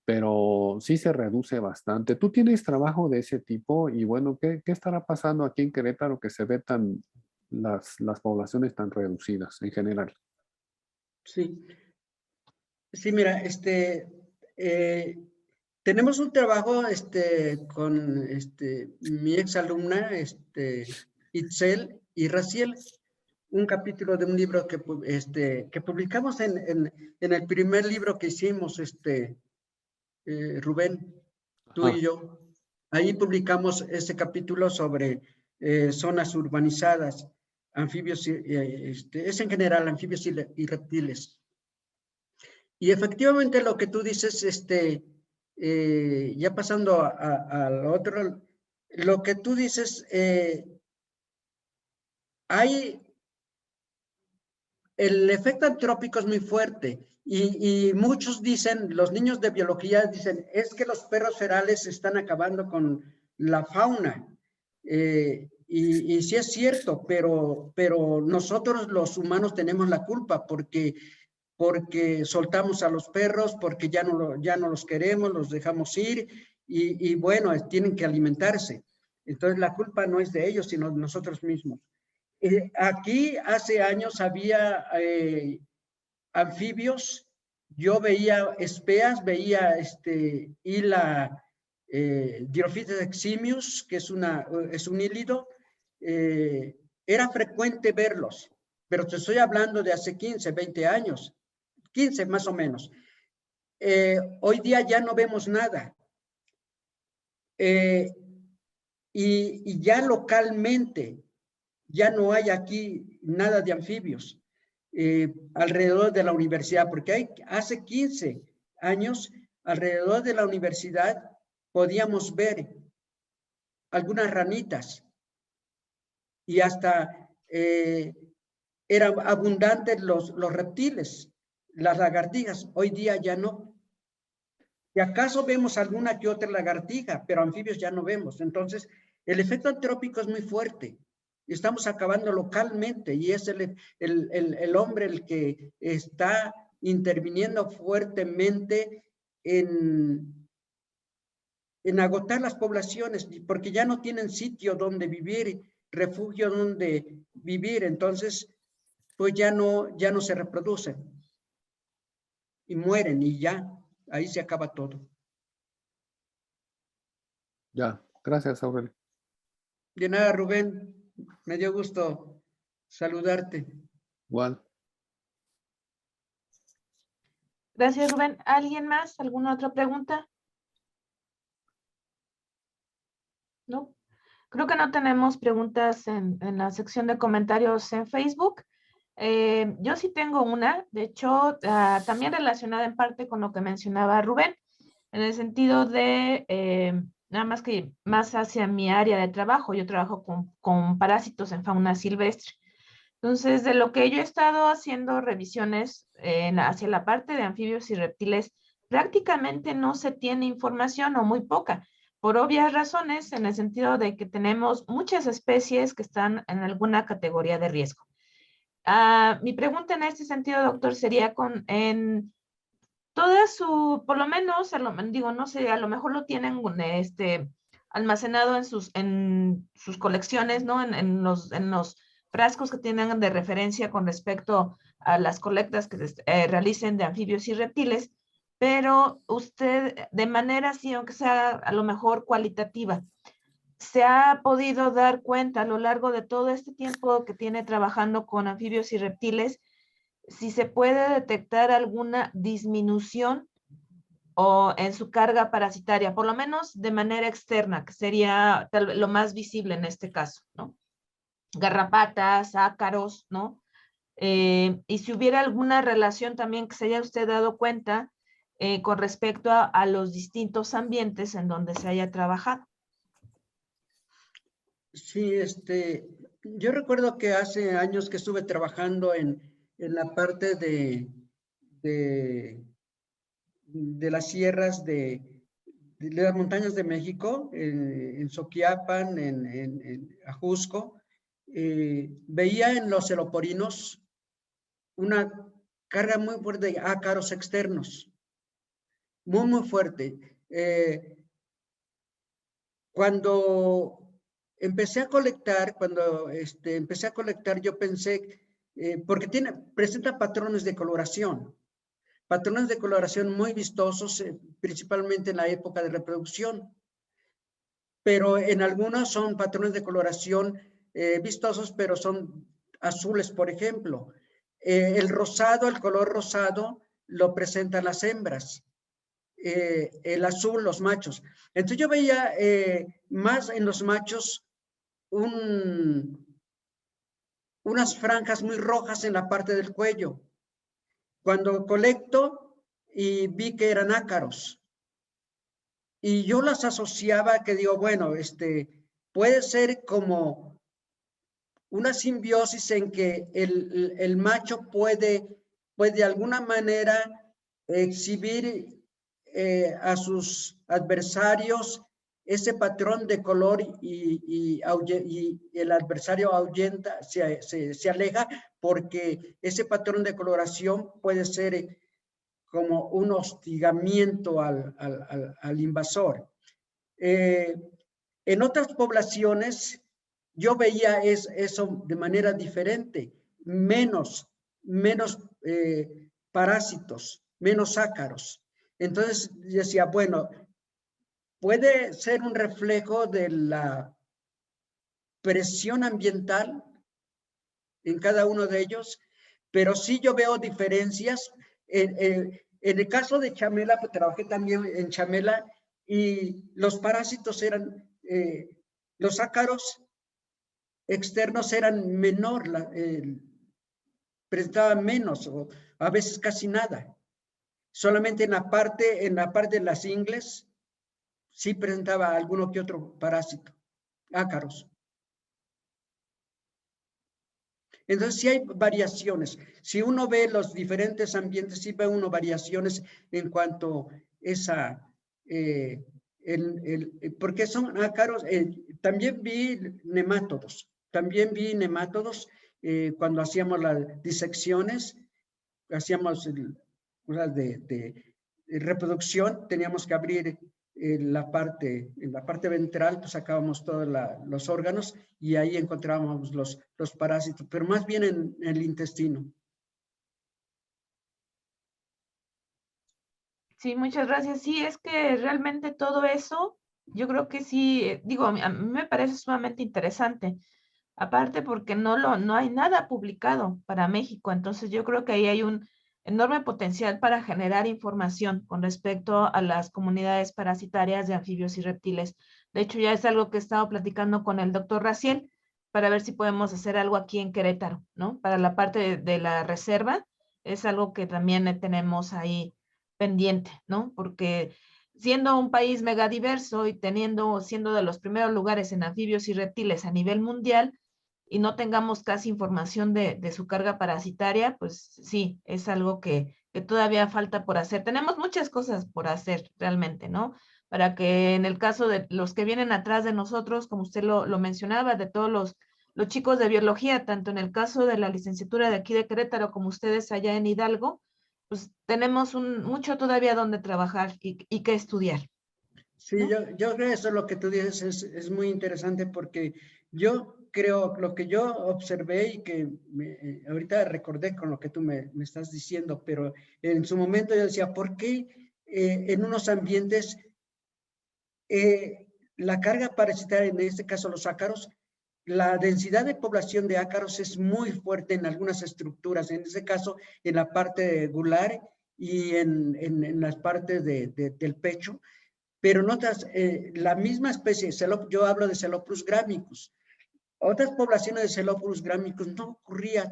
pero sí se reduce bastante. Tú tienes trabajo de ese tipo y bueno, ¿qué estará pasando aquí en Querétaro que se ve las poblaciones tan reducidas en general? Sí, sí, mira, tenemos un trabajo con mi exalumna, Itzel y Raciel, un capítulo de un libro que publicamos en el primer libro que hicimos, Rubén, tú y yo. Ahí publicamos ese capítulo sobre zonas urbanizadas, anfibios, es en general anfibios y reptiles. Y efectivamente lo que tú dices, ya pasando al otro, lo que tú dices, el efecto antrópico es muy fuerte y muchos dicen, los niños de biología dicen, es que los perros ferales están acabando con la fauna. Y sí es cierto, pero nosotros los humanos tenemos la culpa porque soltamos a los perros, porque ya no los queremos, los dejamos ir y bueno, tienen que alimentarse. Entonces la culpa no es de ellos, sino de nosotros mismos. Aquí hace años había anfibios, yo veía espeas, veía Hila Dirophytes eximius, que es un hílido, era frecuente verlos, pero te estoy hablando de hace 15, 20 años, 15 más o menos. Hoy día ya no vemos nada. Y ya localmente, ya no hay aquí nada de anfibios alrededor de la universidad, porque hace 15 años, alrededor de la universidad, podíamos ver algunas ranitas y hasta eran abundantes los reptiles, las lagartijas. Hoy día ya no. Si acaso vemos alguna que otra lagartija, pero anfibios ya no vemos. Entonces, el efecto antrópico es muy fuerte. Estamos acabando localmente y es el hombre el que está interviniendo fuertemente en agotar las poblaciones, porque ya no tienen sitio donde vivir, refugio donde vivir. Entonces, pues ya no se reproducen y mueren y ya, ahí se acaba todo. Ya, gracias, Aurelio. De nada, Rubén, me dio gusto saludarte. Igual. Gracias, Rubén. ¿Alguien más? ¿Alguna otra pregunta? ¿No? Creo que no tenemos preguntas en la sección de comentarios en Facebook. Yo sí tengo una, de hecho, también relacionada en parte con lo que mencionaba Rubén, en el sentido de, nada más que más hacia mi área de trabajo, yo trabajo con parásitos en fauna silvestre. Entonces, de lo que yo he estado haciendo revisiones hacia la parte de anfibios y reptiles, prácticamente no se tiene información o muy poca, por obvias razones, en el sentido de que tenemos muchas especies que están en alguna categoría de riesgo. Mi pregunta en este sentido, doctor, sería en toda su, por lo menos, digo, no sé, a lo mejor lo tienen almacenado en sus colecciones, ¿no? En los frascos que tienen de referencia con respecto a las colectas que realicen de anfibios y reptiles, pero usted de manera así, aunque sea a lo mejor cualitativa, ¿se ha podido dar cuenta a lo largo de todo este tiempo que tiene trabajando con anfibios y reptiles, si se puede detectar alguna disminución o en su carga parasitaria, por lo menos de manera externa, que sería lo más visible en este caso, ¿no? Garrapatas, ácaros, ¿no? Y si hubiera alguna relación también que se haya usted dado cuenta con respecto a los distintos ambientes en donde se haya trabajado. Sí, yo recuerdo que hace años que estuve trabajando en la parte de, de las sierras de las montañas de México, en Soquiapan, en Ajusco. Veía en los celoporinos una carga muy fuerte de ácaros externos, muy fuerte. Cuando empecé a colectar, yo pensé, porque presenta patrones de coloración muy vistosos, principalmente en la época de reproducción, pero en algunos son patrones de coloración vistosos, pero son azules, por ejemplo. El color rosado, lo presentan las hembras. El azul, los machos. Entonces yo veía más en los machos unas franjas muy rojas en la parte del cuello. Cuando colecto y vi que eran ácaros. Y yo las asociaba que digo, bueno, puede ser como una simbiosis en que el macho puede de alguna manera exhibir a sus adversarios ese patrón de color y el adversario ahuyenta, se aleja, porque ese patrón de coloración puede ser como un hostigamiento al invasor. En otras poblaciones yo veía eso de manera diferente, menos parásitos, menos ácaros. Entonces decía, bueno, puede ser un reflejo de la presión ambiental en cada uno de ellos, pero sí yo veo diferencias. En el caso de Chamela, pues trabajé también en Chamela y los parásitos eran, los ácaros externos eran menor, presentaban menos o a veces casi nada. Solamente en la parte de las ingles sí presentaba alguno que otro parásito, ácaros. Entonces sí hay variaciones. Si uno ve los diferentes ambientes, sí ve uno variaciones en cuanto a esa, porque son ácaros. También vi nemátodos. Cuando hacíamos las disecciones, hacíamos de reproducción, teníamos que abrir en la parte ventral, pues sacábamos todos los órganos y ahí encontrábamos los parásitos, pero más bien en el intestino. Sí, muchas gracias. Sí, es que realmente todo eso, yo creo que sí, digo, a mí me parece sumamente interesante. Aparte porque no hay nada publicado para México, entonces yo creo que ahí hay un enorme potencial para generar información con respecto a las comunidades parasitarias de anfibios y reptiles. De hecho, ya es algo que he estado platicando con el doctor Raciel para ver si podemos hacer algo aquí en Querétaro, ¿no? Para la parte de la reserva, es algo que también tenemos ahí pendiente, ¿no? Porque siendo un país megadiverso y siendo de los primeros lugares en anfibios y reptiles a nivel mundial, y no tengamos casi información de su carga parasitaria, pues sí, es algo que todavía falta por hacer. Tenemos muchas cosas por hacer realmente, ¿no? Para que en el caso de los que vienen atrás de nosotros, como usted lo mencionaba, de todos los chicos de biología, tanto en el caso de la licenciatura de aquí de Querétaro como ustedes allá en Hidalgo, pues tenemos mucho todavía donde trabajar y que estudiar. Sí, ¿no? yo creo que eso lo que tú dices es muy interesante, porque yo creo, lo que yo observé y que ahorita recordé con lo que tú me estás diciendo, pero en su momento yo decía, ¿por qué en unos ambientes, la carga parasitaria, en este caso los ácaros, la densidad de población de ácaros es muy fuerte en algunas estructuras, en este caso en la parte gular y en las partes del pecho, pero en otras, la misma especie, yo hablo de Celoprus gramicus. Otras poblaciones de Celoprus gramicus no ocurría,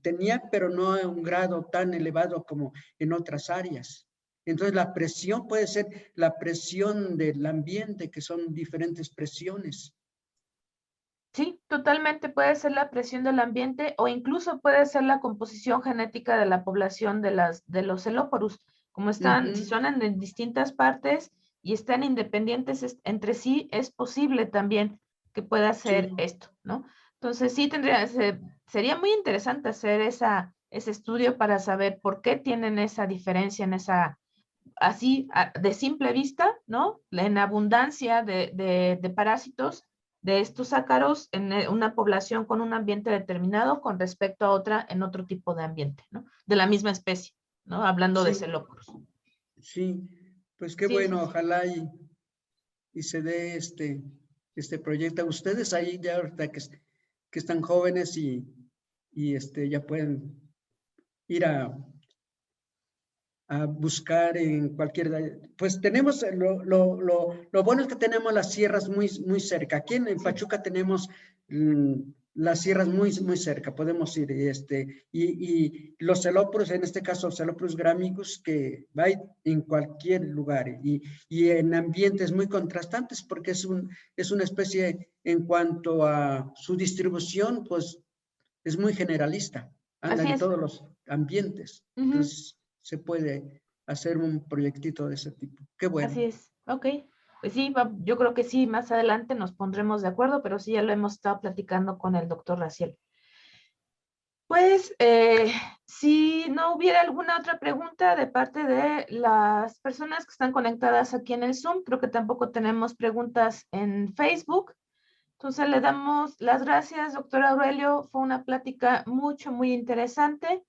tenía, pero no a un grado tan elevado como en otras áreas. Entonces la presión puede ser la presión del ambiente, que son diferentes presiones. Sí, totalmente puede ser la presión del ambiente o incluso puede ser la composición genética de la población de los Celoporus. Como están, si son en distintas partes y están independientes entre sí, es posible también que pueda ser esto, ¿no? Entonces sí sería muy interesante hacer ese estudio para saber por qué tienen esa diferencia en así de simple vista, ¿no? En abundancia de parásitos de estos ácaros en una población con un ambiente determinado con respecto a otra en otro tipo de ambiente, ¿no? De la misma especie, ¿no? Hablando de Celoporus. Sí, pues qué bueno, ojalá y se dé este proyecto. Ustedes ahí ya ahorita que están jóvenes y ya pueden ir a buscar en cualquier... Pues tenemos, lo bueno es que tenemos las sierras muy cerca. Aquí en Pachuca tenemos las sierras muy cerca, podemos ir. Y los Celoporus, en este caso Celoporus gramicus, que va en cualquier lugar y en ambientes muy contrastantes, porque es una especie en cuanto a su distribución, pues es muy generalista, anda en todos los ambientes. Entonces se puede hacer un proyectito de ese tipo. Qué bueno. Así es, ok. Pues sí, yo creo que sí, más adelante nos pondremos de acuerdo, pero sí ya lo hemos estado platicando con el doctor Raciel. Pues, si no hubiera alguna otra pregunta de parte de las personas que están conectadas aquí en el Zoom, creo que tampoco tenemos preguntas en Facebook. Entonces, le damos las gracias, doctor Aurelio. Fue una plática muy interesante.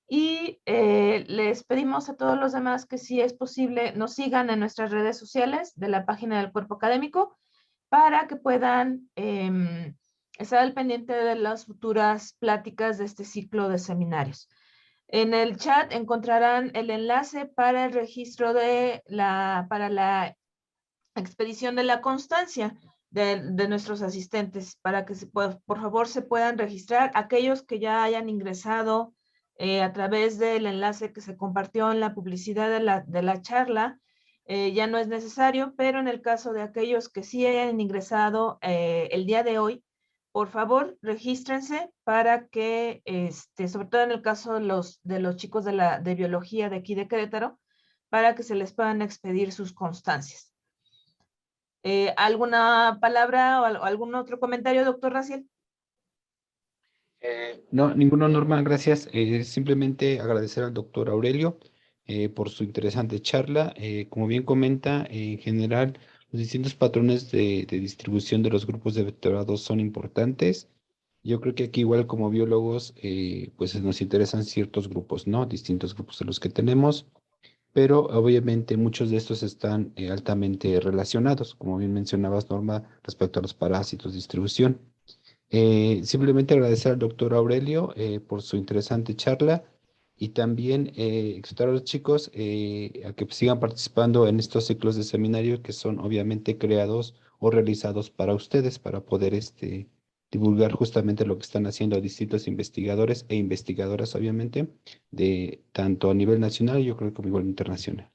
Y les pedimos a todos los demás que si es posible nos sigan en nuestras redes sociales de la página del Cuerpo Académico para que puedan estar al pendiente de las futuras pláticas de este ciclo de seminarios. En el chat encontrarán el enlace para el registro para la expedición de la constancia de nuestros asistentes, para que por favor se puedan registrar aquellos que ya hayan ingresado a través del enlace que se compartió en la publicidad de la charla. Ya no es necesario, pero en el caso de aquellos que sí hayan ingresado el día de hoy, por favor, regístrense para que, sobre todo en el caso de los chicos de biología de aquí de Querétaro, para que se les puedan expedir sus constancias. ¿Alguna palabra o algún otro comentario, doctor Raciel? No, ninguno, Norma, gracias. Simplemente agradecer al doctor Aurelio por su interesante charla. Como bien comenta, en general, los distintos patrones de distribución de los grupos de vertebrados son importantes. Yo creo que aquí, igual como biólogos, pues nos interesan ciertos grupos, ¿no? Distintos grupos de los que tenemos, pero obviamente muchos de estos están altamente relacionados, como bien mencionabas, Norma, respecto a los parásitos, distribución. Simplemente agradecer al doctor Aurelio por su interesante charla y también exhortar a los chicos a que sigan participando en estos ciclos de seminario que son obviamente creados o realizados para ustedes, para poder divulgar justamente lo que están haciendo distintos investigadores e investigadoras, obviamente, de tanto a nivel nacional y yo creo que como igual internacional.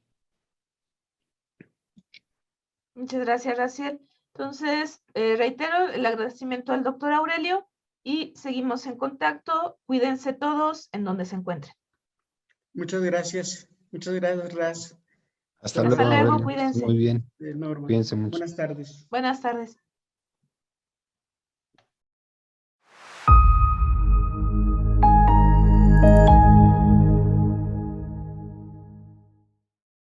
Muchas gracias, Raciel. Entonces, reitero el agradecimiento al doctor Aurelio y seguimos en contacto. Cuídense todos en donde se encuentren. Muchas gracias. Muchas gracias, Raz. Hasta luego, luego, Aurelio. cuídense. Muy bien. Norma. Cuídense mucho. Buenas tardes. Buenas tardes.